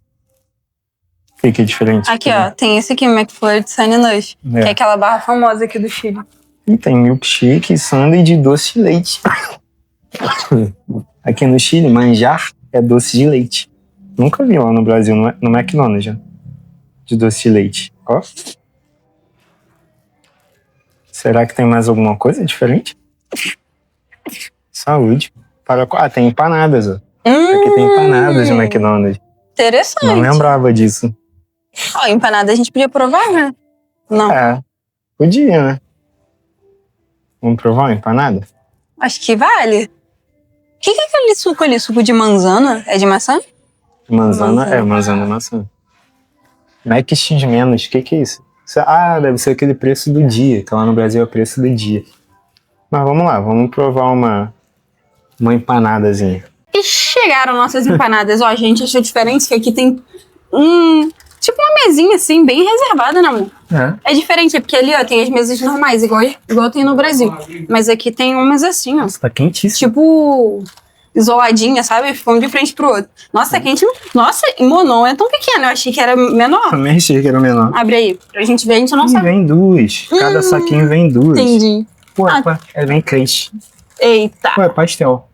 O que é diferente? Aqui, ó, tem esse aqui, McFlurry de Sunny Lush, que é aquela barra famosa aqui do Chile. E tem milkshake e sundae de doce de leite. Aqui no Chile, manjar é doce de leite. Nunca vi lá no Brasil, no McDonald's, já. De doce de leite. Ó. Será que tem mais alguma coisa diferente? Saúde. Tem empanadas, ó. Aqui tem empanadas no McDonald's. Interessante. Não lembrava disso. Ó, empanada a gente podia provar, né? Não. É, podia, né? Vamos provar uma empanada? Acho que vale. O que é aquele suco ali? Suco de manzana? É de maçã? Manzana é maçã. Mac X menos, o que é isso? Deve ser aquele preço do dia, que lá no Brasil é o preço do dia. Mas vamos lá, vamos provar uma empanadazinha. E chegaram nossas empanadas. Ó, a gente achou diferente que aqui tem tipo uma mesinha assim, bem reservada, né, amor? É diferente, porque ali, ó, tem as mesas normais, igual tem no Brasil. Mas aqui tem umas assim, ó. Tá quentíssimo. Tipo, isoladinha, sabe? Ficam de frente pro outro. Nossa, tá quente. Nossa, não é tão pequeno. Eu achei que era menor. Também achei que era menor. Abre aí. Pra gente ver, a gente não sabe. Vem duas. Cada saquinho vem duas. Entendi. Pô, vem 3. Eita. Pô, é pastel.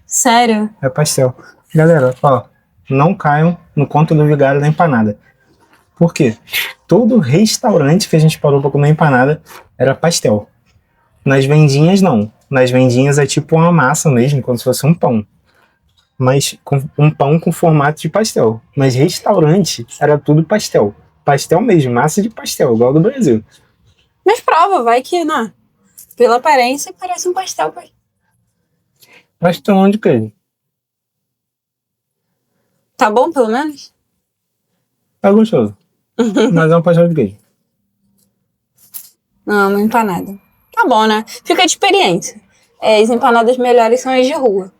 Sério? É pastel. Galera, ó, não caiam no conto do vigário da empanada. Por quê? Todo restaurante que a gente parou pra comer empanada era pastel. Nas vendinhas, não. Nas vendinhas é tipo uma massa mesmo, como se fosse um pão. Mas um pão com formato de pastel. Mas restaurante era tudo pastel. Pastel mesmo, massa de pastel, igual do Brasil. Mas prova, vai que, né? Pela aparência, parece um pastel. Pastel de queijo. Tá bom, pelo menos? É gostoso. Mas é um pastel de queijo. Não, uma empanada. Tá bom, né? Fica de experiência. As empanadas melhores são as de rua.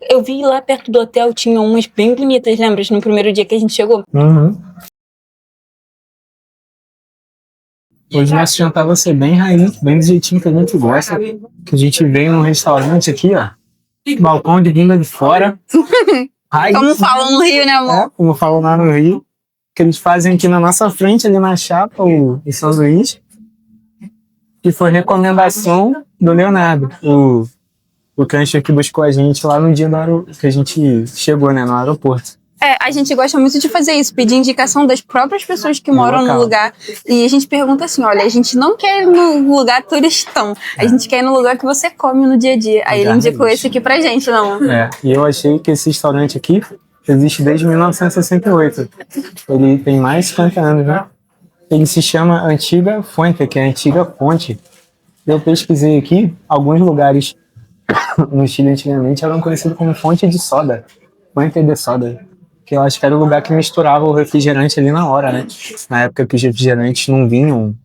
Eu vi lá perto do hotel, tinha umas bem bonitas, lembra? No primeiro dia que a gente chegou. Hoje nosso jantar vai ser bem raiz, bem do jeitinho que a gente gosta. Que a gente veio num restaurante aqui, ó. Balcão de língua de fora. Raiz, Como falam no Rio, né, amor? como falam lá no Rio. Que eles fazem aqui na nossa frente, ali na chapa, o sanduíche. Que foi recomendação do Leonardo. O cancho que buscou a gente lá no dia que a gente chegou, né, no aeroporto. A gente gosta muito de fazer isso, pedir indicação das próprias pessoas que moram no local. lugar. E a gente pergunta assim, olha, a gente não quer ir no lugar turistão, a gente quer ir no lugar que você come no dia a dia. Aí ele Lugar indicou raiz. esse aqui pra gente, não. E eu achei que esse restaurante aqui existe desde 1968. Ele tem mais de 50 anos, né? Ele se chama Antiga Fuente, que é a Antiga Fonte. Eu pesquisei aqui, alguns lugares no Chile antigamente eram conhecidos como fonte de soda. Fuente de soda. Que eu acho que era o lugar que misturava o refrigerante ali na hora, né? Na época que os refrigerantes não vinham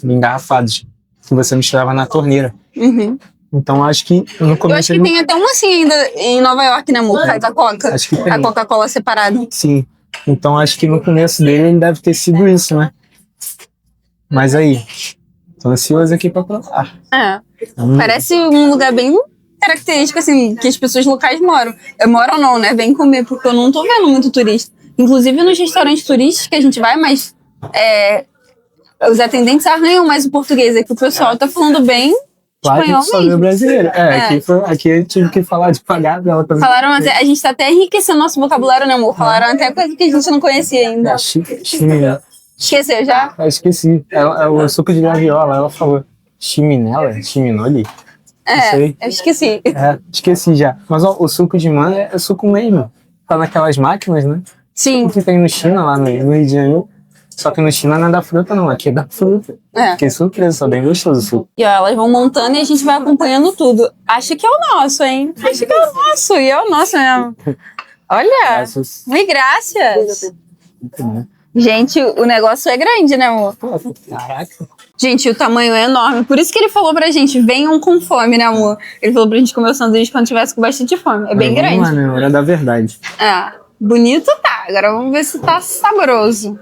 engarrafados. Que você misturava na torneira. Uhum. Então acho que no Eu começo acho que ele tem até uma assim ainda em Nova York, né, amor? Da Coca. Acho que tem. A Coca-Cola separada. Sim. Então acho que no começo dele ele deve ter sido isso, né? Mas aí, tô ansioso aqui pra provar. Parece um lugar bem característico, assim, que as pessoas locais moram. Moram não, né? Vem comer, porque eu não tô vendo muito turista. Inclusive nos restaurantes turísticos que a gente vai, mas os atendentes arranham mais o português. É que o pessoal tá falando bem Lá a espanhol gente só vê mesmo. brasileiro. Aqui eu tive que falar devagar dela também. Falaram até, a gente tá até enriquecendo nosso vocabulário, né, amor? Falaram até coisa que a gente não conhecia ainda. Chiminela. Esqueceu já? Eu esqueci. É o suco de graviola. Ela falou chiminela? Chiminoli? Não sei. Eu esqueci. Esqueci já. Mas ó, o suco de manga é suco mesmo. Tá naquelas máquinas, né? Sim. O que tem no China, lá no Rio de Janeiro. Só que no China não é da fruta, não. Aqui é da fruta. Fiquei surpreso, só bem gostoso o suco. E ó, elas vão montando e a gente vai acompanhando tudo. Acho que é o nosso, hein? Acho que é o nosso. E é o nosso mesmo. Olha. Graças. Mil graças. Muito bom. Gente, o negócio é grande, né, amor? Caraca. Gente, o tamanho é enorme. Por isso que ele falou pra gente, venham com fome, né, amor? Ele falou pra gente comer o sanduíche quando tivesse com bastante fome. É bem grande. Vamos lá, né? Hora da verdade. Bonito tá. Agora vamos ver se tá saboroso.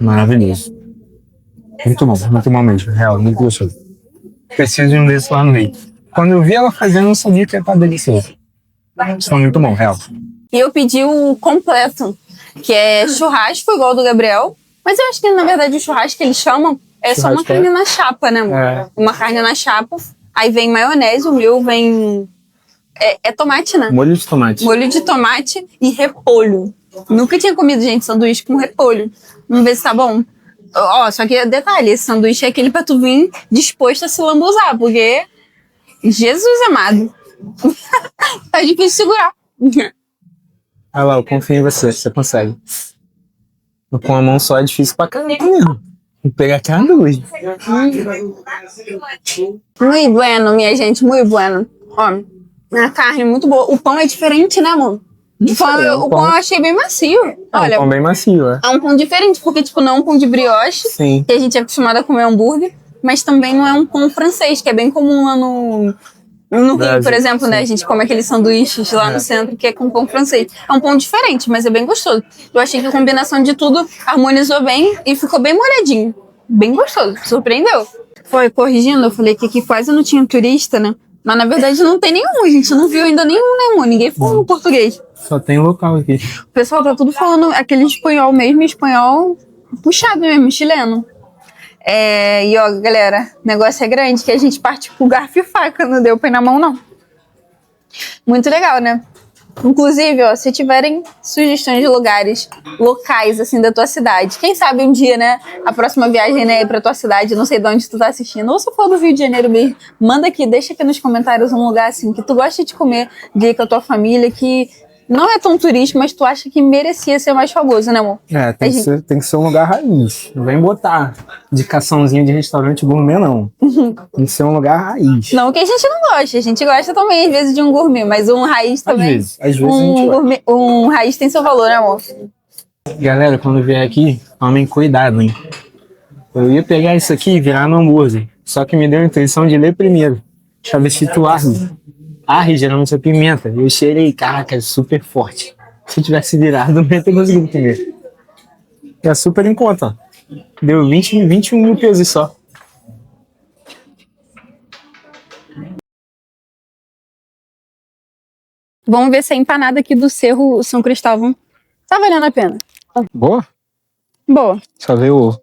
Maravilhoso. Muito bom mesmo. Real, muito gostoso. Preciso de um desses lá no Rio. Quando eu vi ela fazendo, eu sabia que ia estar delicioso. Foi muito bom, real. E eu pedi o completo, que é churrasco, igual do Gabriel. Mas eu acho que, na verdade, o churrasco que eles chamam é só uma Churrasco carne na chapa, né, amor? Uma carne na chapa. Aí vem maionese, o meu vem... É tomate, né? Molho de tomate. Molho de tomate e repolho. Nunca tinha comido, gente, sanduíche com repolho. Vamos ver se tá bom. Ó, só que detalhe, esse sanduíche é aquele pra tu vir disposto a se lambuzar, porque... Jesus amado. Tá difícil de segurar. Olha lá, eu confio em você, você consegue. Com a mão só é difícil pra caramba mesmo. Tem que pegar aquela luz. Muito bueno, minha gente, muito bueno. Ó, a carne muito boa. O pão é diferente, né, amor? O pão eu achei bem macio. Olha, É um pão bem macio, é. é um pão diferente, porque, tipo, não é um pão de brioche, Sim. que a gente é acostumado a comer hambúrguer, mas também não é um pão francês, que é bem comum lá no Rio, Brasil, por exemplo, né? sim. A gente come aqueles sanduíches lá no centro, que é com pão francês. É um pão diferente, mas é bem gostoso. Eu achei que a combinação de tudo harmonizou bem e ficou bem molhadinho. Bem gostoso, surpreendeu. Foi corrigindo, eu falei que aqui quase não tinha turista, né? Mas na verdade não tem nenhum, a gente não viu ainda nenhum, ninguém falou português. Só tem local aqui. O pessoal tá tudo falando aquele espanhol mesmo, espanhol puxado mesmo, chileno. E ó, galera, o negócio é grande, que a gente parte com garfo e faca, não deu pra ir na mão, não. Muito legal, né? Inclusive, ó, se tiverem sugestões de lugares locais, assim, da tua cidade, quem sabe um dia, né, a próxima viagem, né, pra tua cidade, não sei de onde tu tá assistindo, ou se for do Rio de Janeiro mesmo, manda aqui, deixa aqui nos comentários um lugar, assim, que tu gosta de comer, de com a tua família, que não é tão turístico, mas tu acha que merecia ser mais famoso, né, amor? Tem que ser um lugar raiz. Não vem botar indicaçãozinha de restaurante gourmet, não. Tem que ser um lugar raiz. Não que a gente não goste, a gente gosta também, às vezes, de um gourmet, mas um raiz também. Às vezes a gente gosta. Um raiz tem seu valor, né, amor? Galera, quando vier aqui, tomem cuidado, hein? Eu ia pegar isso aqui e virar no hambúrguer. Só que me deu a intenção de ler primeiro. Travesti arre. Arre geralmente é pimenta. Eu cheirei, caraca, é super forte. Se eu tivesse virado, não ia ter conseguido comer. É super em conta. Deu 21 mil pesos só. Vamos ver se a empanada aqui do Cerro São Cristóvão tá valendo a pena. Boa? Boa. Só veio o ovo.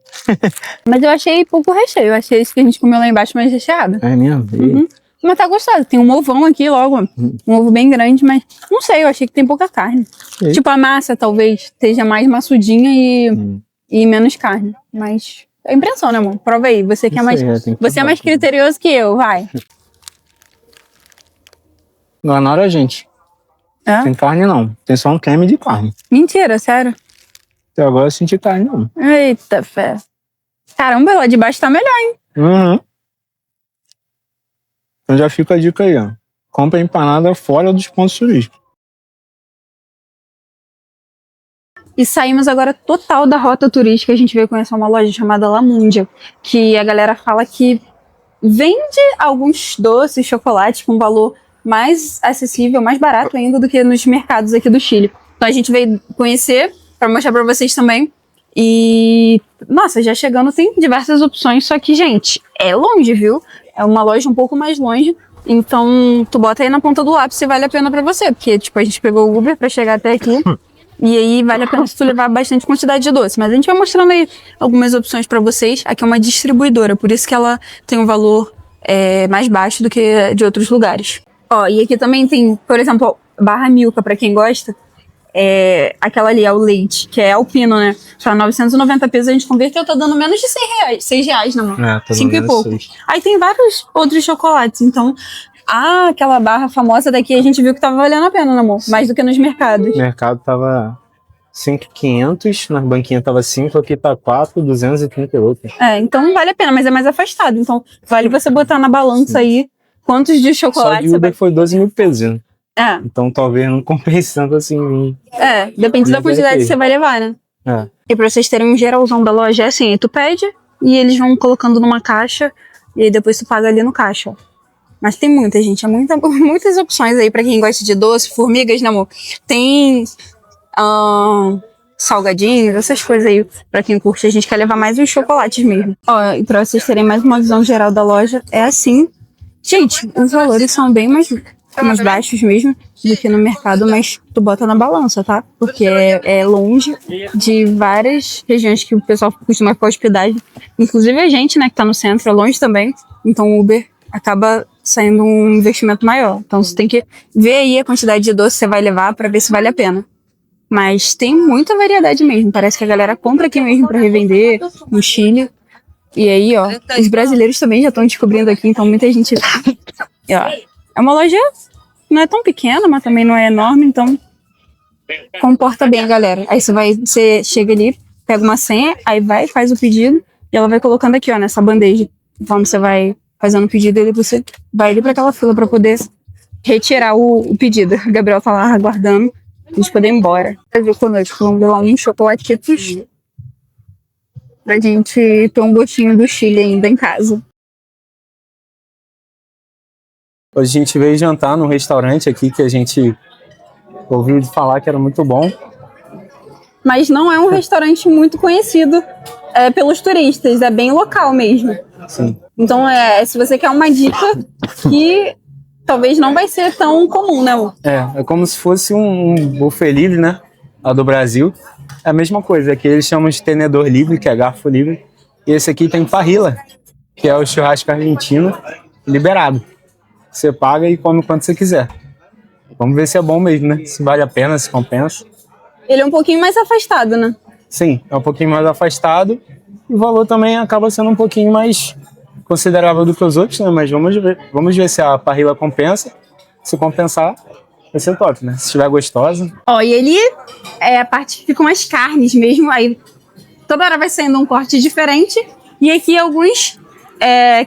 Mas eu achei pouco recheio. Eu achei esse que a gente comeu lá embaixo mais recheado. É mesmo? Mas tá gostoso. Tem um ovão aqui logo. Um ovo bem grande, mas não sei, eu achei que tem pouca carne. E? Tipo, a massa talvez esteja mais maçudinha e menos carne. Mas é impressão, né, amor? Prova aí. Você que é mais, você é mais criterioso que eu, vai. Enganaram a gente. É? Tem carne não. Tem só um creme de carne. Mentira, sério. Até agora eu senti carne não. Eita fé. Caramba, lá de baixo tá melhor, hein? Uhum. Então já fica a dica aí, ó. Compra empanada fora dos pontos turísticos. E saímos agora total da rota turística. A gente veio conhecer uma loja chamada La Mundia, que a galera fala que vende alguns doces, chocolates com valor mais acessível, mais barato ainda do que nos mercados aqui do Chile. Então a gente veio conhecer para mostrar para vocês também. E, nossa, já chegando tem diversas opções, só que, gente, é longe, viu? É uma loja um pouco mais longe. Então, tu bota aí na ponta do lápis se vale a pena pra você. Porque, tipo, a gente pegou o Uber pra chegar até aqui. E aí, vale a pena se tu levar bastante quantidade de doce. Mas a gente vai mostrando aí algumas opções pra vocês. Aqui é uma distribuidora, por isso que ela tem um valor mais baixo do que de outros lugares. Ó, e aqui também tem, por exemplo, barra Milka, pra quem gosta. Aquela ali é o leite, que é alpino, né? Tá 990 pesos, a gente converteu, tá dando menos de 100 reais, 6 reais, não, É, tá 5 e dando pouco. 6. Aí tem vários outros chocolates, então, aquela barra famosa daqui a gente viu que tava valendo a pena, né, amor? Mais do que nos mercados. O mercado tava 5.500, nas banquinhas tava 5, aqui tá 4.238. Então vale a pena, mas é mais afastado, então vale você botar na balança aí quantos de Só chocolate de você Uber vai... foi 12 mil pesos, né? Então talvez não compense tanto assim. Depende da quantidade que você vai levar, né? E pra vocês terem um geralzão da loja, é assim, tu pede e eles vão colocando numa caixa e aí depois tu paga ali no caixa, ó. Mas tem muita, gente, muitas opções aí pra quem gosta de doce, formigas, né, amor? Tem salgadinhos, essas coisas aí pra quem curte. A gente quer levar mais uns chocolates mesmo. Ó, e pra vocês terem mais uma visão geral da loja, é assim. Gente, os valores são bem mais baixos mesmo do que no mercado, mas tu bota na balança, tá? Porque é longe de várias regiões que o pessoal costuma ficar hospedagem. Inclusive a gente, né, que tá no centro, é longe também. Então o Uber acaba saindo um investimento maior. Então você tem que ver aí a quantidade de doce que você vai levar pra ver se vale a pena. Mas tem muita variedade mesmo. Parece que a galera compra aqui mesmo pra revender no Chile. E aí, ó, os brasileiros também já estão descobrindo aqui, então muita gente... E, ó, é uma loja, não é tão pequena, mas também não é enorme, então comporta bem a galera. Aí você chega ali, pega uma senha, aí faz o pedido e ela vai colocando aqui, ó, nessa bandeja. Então você vai fazendo o pedido e depois você vai ali pra aquela fila pra poder retirar o pedido. O Gabriel tá lá aguardando a gente poder ir embora. Vai ver conosco, vamos ver lá um chocolate pra gente ter um gostinho do Chile ainda em casa. Hoje a gente veio jantar num restaurante aqui que a gente ouviu falar que era muito bom. Mas não é um restaurante muito conhecido pelos turistas, é bem local mesmo. Sim. Então, se você quer uma dica que talvez não vai ser tão comum, né, amor? É como se fosse um buffet livre, né? Lá do Brasil. É a mesma coisa, aqui eles chamam de tenedor livre, que é garfo livre. E esse aqui tem parrilla, que é o churrasco argentino liberado. Você paga e come quanto você quiser. Vamos ver se é bom mesmo, né? Se vale a pena, se compensa. Ele é um pouquinho mais afastado, né? Sim, é um pouquinho mais afastado. E o valor também acaba sendo um pouquinho mais considerável do que os outros, né? Mas vamos ver se a parrilla compensa. Se compensar, vai ser top, né? Se estiver gostosa. Ó, e ele a parte que ficam as carnes mesmo. Aí toda hora vai saindo um corte diferente. E aqui alguns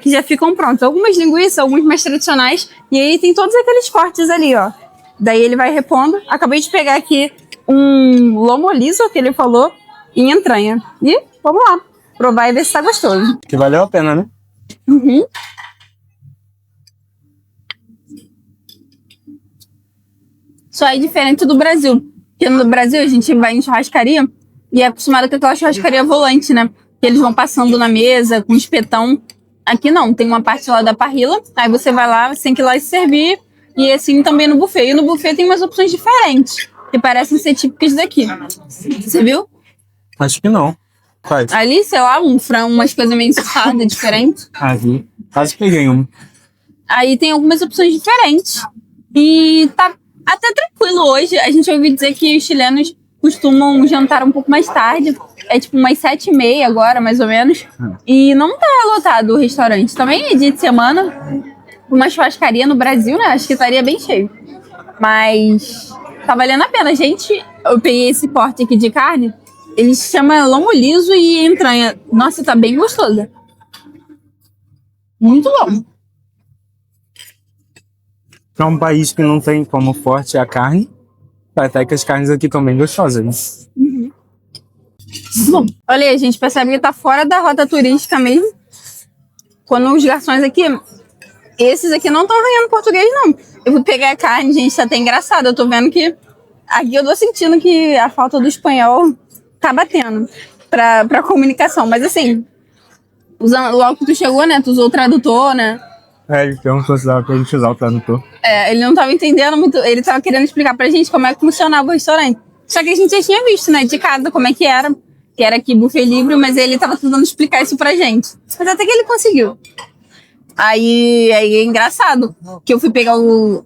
que já ficam prontos. Algumas linguiças, alguns mais tradicionais. E aí tem todos aqueles cortes ali, ó. Daí ele vai repondo. Acabei de pegar aqui um lomo liso, que ele falou, em entranha. E vamos lá, provar e ver se tá gostoso. Que valeu a pena, né? Uhum. Só é diferente do Brasil. Porque no Brasil a gente vai em churrascaria E é acostumado com aquela churrascaria volante, né? Que eles vão passando na mesa com espetão. Aqui não, tem uma parte lá da parrilla. Aí você vai lá, você tem que ir lá e se servir. E assim também no buffet. E no buffet tem umas opções diferentes, que parecem ser típicas daqui. Você viu? Acho que não. Quais? Ali, sei lá, um frango, umas coisas meio ensopadas, diferentes. Ah, vi. Quase peguei um. Aí tem algumas opções diferentes. E tá até tranquilo hoje. A gente ouviu dizer que os chilenos costumam jantar um pouco mais tarde. É tipo umas 7h30 agora, mais ou menos. E não tá lotado o restaurante. Também é dia de semana. Uma churrascaria no Brasil, né? Acho que estaria bem cheio. Mas tá valendo a pena. Gente, eu peguei esse corte aqui de carne. Ele se chama lombo liso e entranha. Nossa, tá bem gostoso. Muito bom. É um país que não tem como forte a carne. Até que as carnes aqui estão bem gostosas. Bom, olha aí, a gente percebe que tá fora da rota turística mesmo. Quando os garçons aqui, esses aqui não estão arranhando português, não. Eu vou pegar a carne, gente, tá até engraçado. Eu tô vendo que aqui eu tô sentindo que a falta do espanhol tá batendo pra comunicação. Mas assim, logo que tu chegou, né, tu usou o tradutor, né? Ele perguntou se dava pra gente usar o tradutor. Ele não tava entendendo muito, ele tava querendo explicar pra gente como é que funcionava o restaurante. Só que a gente já tinha visto, né, de casa, como é que era aqui buffet livre, mas ele tava tentando explicar isso pra gente. Mas até que ele conseguiu. Aí é engraçado, que eu fui pegar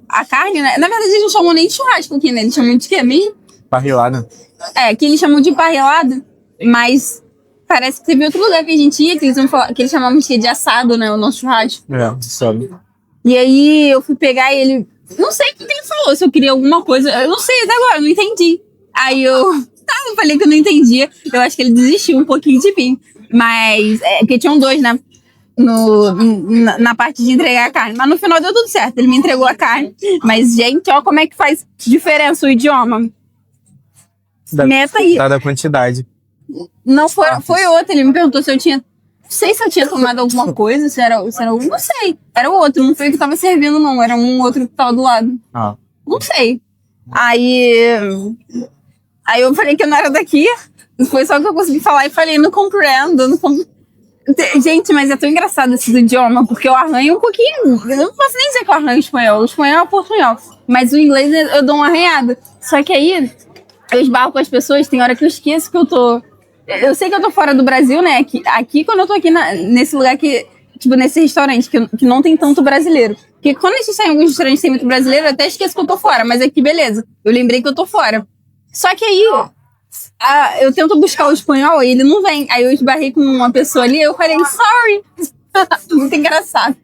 a carne, né, na verdade eles não chamam nem de churrasco aqui, né, eles chamam de quê mesmo? Parrilada. Aqui eles chamam de parrilada, mas parece que teve outro lugar que a gente ia, que eles chamavam de assado, né, o nosso churrasco. Sabe. E aí eu fui pegar e ele... Não sei o que ele falou, se eu queria alguma coisa. Eu não sei até agora, eu não entendi. Aí eu falei que eu não entendia. Eu acho que ele desistiu um pouquinho de mim. Mas... porque tinham dois, né? Na parte de entregar a carne. Mas no final deu tudo certo. Ele me entregou a carne. Mas, gente, ó como é que faz diferença o idioma. Meta aí. Da quantidade. Não, foi outro. Ele me perguntou se eu tinha... Não sei se eu tinha tomado alguma coisa, se era algum, não sei. Era o outro, não foi o que tava servindo, não. Era um outro que tava do lado. Não sei. Aí eu falei que eu não era daqui. Foi só que eu consegui falar e falei, não compreendo. Gente, mas é tão engraçado esse idioma, porque eu arranho um pouquinho. Eu não posso nem dizer que eu arranho espanhol. O espanhol é portunhol. Mas o inglês eu dou uma arranhada. Só que aí eu esbarro com as pessoas, tem hora que eu esqueço que eu tô... Eu sei que eu tô fora do Brasil, né? Aqui quando eu tô aqui nesse lugar que... Tipo, nesse restaurante, que não tem tanto brasileiro. Porque quando a gente sai em alguns restaurantes tem muito brasileiro, eu até esqueço que eu tô fora. Mas aqui, beleza. Eu lembrei que eu tô fora. Só que aí, eu tento buscar o espanhol e ele não vem. Aí eu esbarrei com uma pessoa ali, eu falei, sorry. Muito engraçado.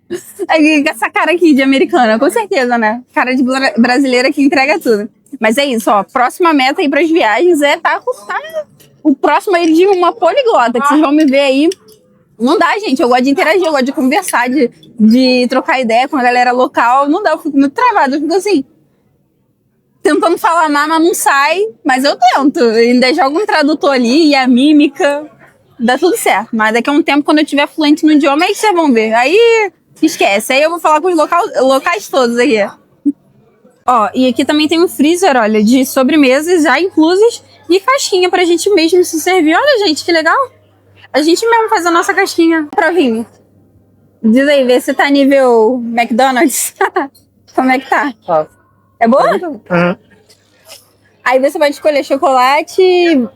Aí, essa cara aqui de americana, com certeza, né? Cara de brasileira que entrega tudo. Mas é isso, ó. Próxima meta aí pras viagens o próximo aí de uma poliglota, que vocês vão me ver aí. Não dá, gente. Eu gosto de interagir, eu gosto de conversar, de trocar ideia com a galera local. Não dá, eu fico muito travada. Eu fico assim, tentando falar mas não sai. Mas eu tento. Eu ainda jogo um tradutor ali e a mímica. Dá tudo certo. Mas daqui a um tempo, quando eu estiver fluente no idioma, aí vocês vão ver. Aí esquece. Aí eu vou falar com os locais todos aqui. Ó, e aqui também tem um freezer, olha, de sobremesas já inclusas e casquinha pra gente mesmo se servir. Olha, gente, que legal. A gente mesmo faz a nossa casquinha pra vinho. Diz aí, vê se tá nível McDonald's. Como é que tá? É boa? Uhum. Aí você pode escolher chocolate,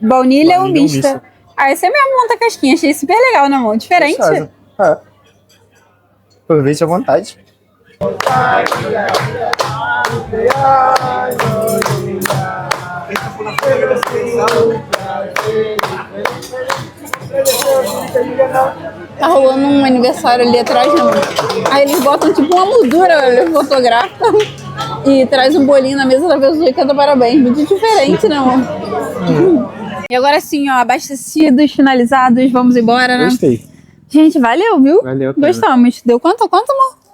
baunilha ou mista. Aí você mesmo monta a casquinha. Achei super legal, né, amor? Diferente. Aproveite à vontade. Tá rolando um aniversário ali atrás, né? Aí eles botam tipo uma moldura fotográfica e traz um bolinho na mesa da pessoa e canta parabéns. Muito diferente, né, amor? E agora sim, ó, abastecidos, finalizados, vamos embora, né? Gostei. Gente, valeu, viu? Valeu, cara. Gostamos. Deu quanto, amor?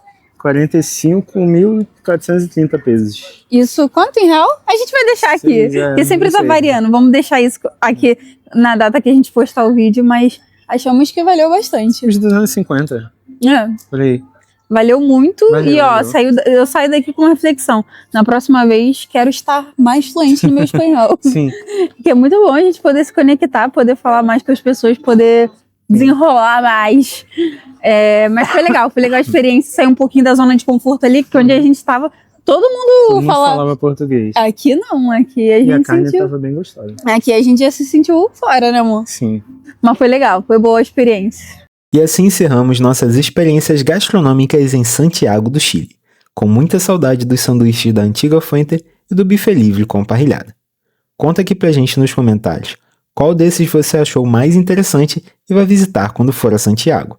45.430 pesos. Isso, quanto em real? A gente vai deixar aqui, porque sempre tá variando. Vamos deixar isso aqui na data que a gente postar o vídeo, mas achamos que valeu bastante. Uns 250. É. Por aí. Valeu muito. Valeu, e ó, valeu. eu saio daqui com uma reflexão. Na próxima vez, quero estar mais fluente no meu espanhol. Sim. Que é muito bom a gente poder se conectar, poder falar mais com as pessoas, poder desenrolar mais. Mas foi legal a experiência, sair um pouquinho da zona de conforto ali, porque onde a gente estava, todo mundo falava português. Aqui não, aqui a E a gente carne sentiu. tava bem gostosa. Aqui a gente já se sentiu fora, né, amor? Sim. Mas foi legal, foi boa a experiência. E assim encerramos nossas experiências gastronômicas em Santiago do Chile, com muita saudade dos sanduíches da antiga Fuente e do buffet livre com parrilhada. Conta aqui pra gente nos comentários qual desses você achou mais interessante e vai visitar quando for a Santiago.